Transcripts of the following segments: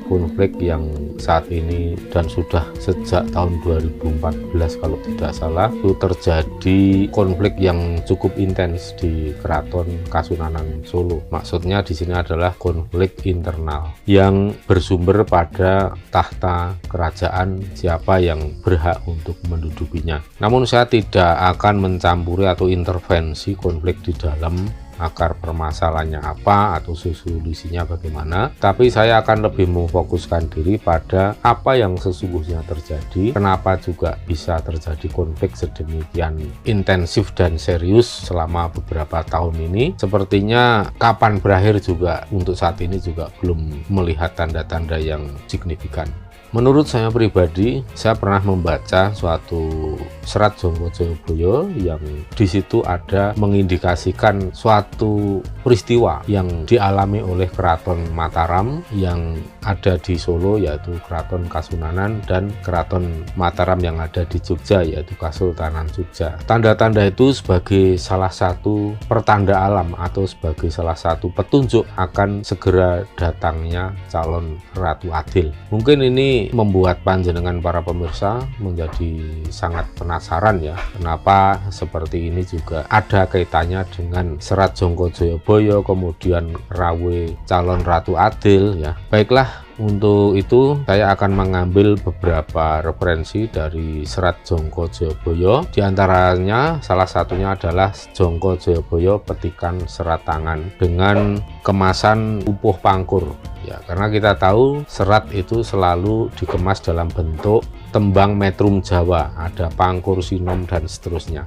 konflik yang saat ini dan sudah sejak tahun 2014 kalau tidak salah, itu terjadi konflik yang cukup intens di Keraton Kasunanan Solo. Maksudnya di sini adalah konflik internal yang bersumber pada tahta kerajaan, siapa yang berhak untuk mendudukinya. Namun saya tidak akan mencampuri atau intervensi konflik di dalam, akar permasalahannya apa atau solusinya bagaimana, tapi saya akan lebih memfokuskan diri pada apa yang sesungguhnya terjadi, kenapa juga bisa terjadi konflik sedemikian intensif dan serius selama beberapa tahun ini. Sepertinya kapan berakhir juga untuk saat ini juga belum melihat tanda-tanda yang signifikan. Menurut saya pribadi, saya pernah membaca suatu serat Jongko Joyoboyo yang di situ ada mengindikasikan suatu peristiwa yang dialami oleh Keraton Mataram yang ada di Solo, yaitu Keraton Kasunanan, dan Keraton Mataram yang ada di Jogja, yaitu Kasultanan Jogja. Tanda-tanda itu sebagai salah satu pertanda alam atau sebagai salah satu petunjuk akan segera datangnya calon Ratu Adil. Mungkin ini membuat panjenengan para pemirsa menjadi sangat penasaran ya, kenapa seperti ini juga ada kaitannya dengan serat Jongko Joyoboyo, kemudian rawe calon Ratu Adil ya. Baiklah, untuk itu saya akan mengambil beberapa referensi dari serat Jongko Joyoboyo. Di antaranya salah satunya adalah Jongko Joyoboyo petikan serat tangan dengan kemasan upuh pangkur. Ya, karena kita tahu serat itu selalu dikemas dalam bentuk tembang metrum Jawa, ada pangkur, sinom, dan seterusnya.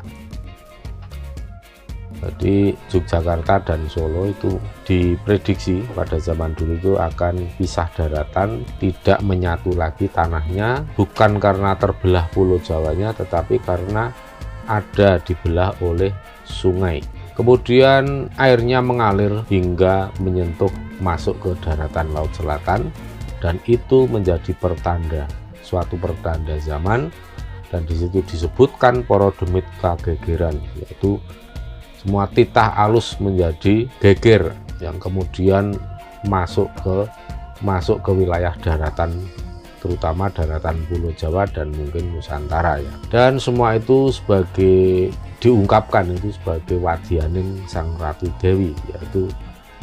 Jadi Yogyakarta dan Solo itu diprediksi pada zaman dulu itu akan pisah daratan, tidak menyatu lagi tanahnya, bukan karena terbelah Pulau Jawanya, tetapi karena ada dibelah oleh sungai. Kemudian airnya mengalir hingga menyentuh masuk ke daratan Laut Selatan, dan itu menjadi pertanda, suatu pertanda zaman, dan disitu disebutkan para demit kagegeran, yaitu semua titah alus menjadi geger yang kemudian masuk ke wilayah daratan, terutama daratan Pulau Jawa dan mungkin Nusantara ya. Dan semua itu sebagai diungkapkan itu sebagai wadianing Sang Ratu Dewi, yaitu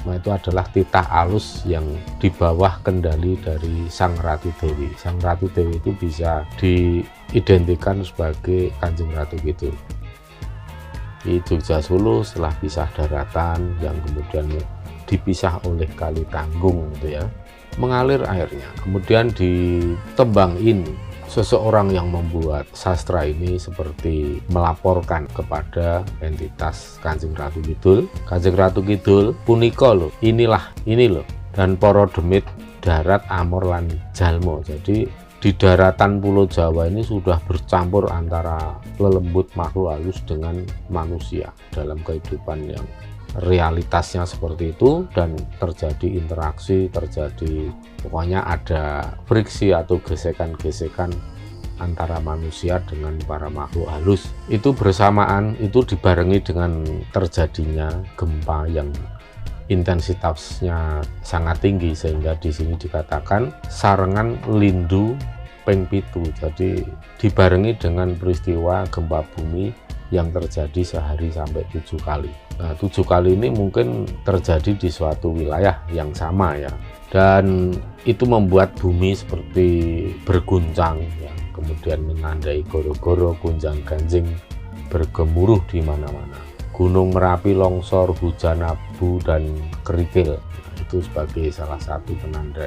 itu adalah titah alus yang di bawah kendali dari Sang Ratu Dewi. Sang Ratu Dewi itu bisa diidentikan sebagai Kanjeng Ratu Kidul. Di Jogja Solo setelah pisah daratan yang kemudian dipisah oleh Kali Tanggung gitu ya, mengalir airnya. Kemudian di tembang ini seseorang yang membuat sastra ini seperti melaporkan kepada entitas Kanjeng Ratu Kidul. Kanjeng Ratu Kidul punika lho, ini loh, dan para demit darat amor lan jalmo. Jadi di daratan Pulau Jawa ini sudah bercampur antara lelembut makhluk halus dengan manusia dalam kehidupan yang realitasnya seperti itu, dan terjadi interaksi, terjadi pokoknya ada friksi atau gesekan-gesekan antara manusia dengan para makhluk halus. Itu bersamaan, itu dibarengi dengan terjadinya gempa yang intensitasnya sangat tinggi, sehingga di sini dikatakan sarengan lindu ping pitu. Jadi dibarengi dengan peristiwa gempa bumi yang terjadi sehari sampai 7 kali. Nah, 7 kali ini mungkin terjadi di suatu wilayah yang sama ya, dan itu membuat bumi seperti berguncang ya, kemudian menandai goro-goro, gunjang ganjing, bergemuruh di mana-mana. Gunung Merapi longsor, hujan abu dan kerikil. Nah, itu sebagai salah satu penanda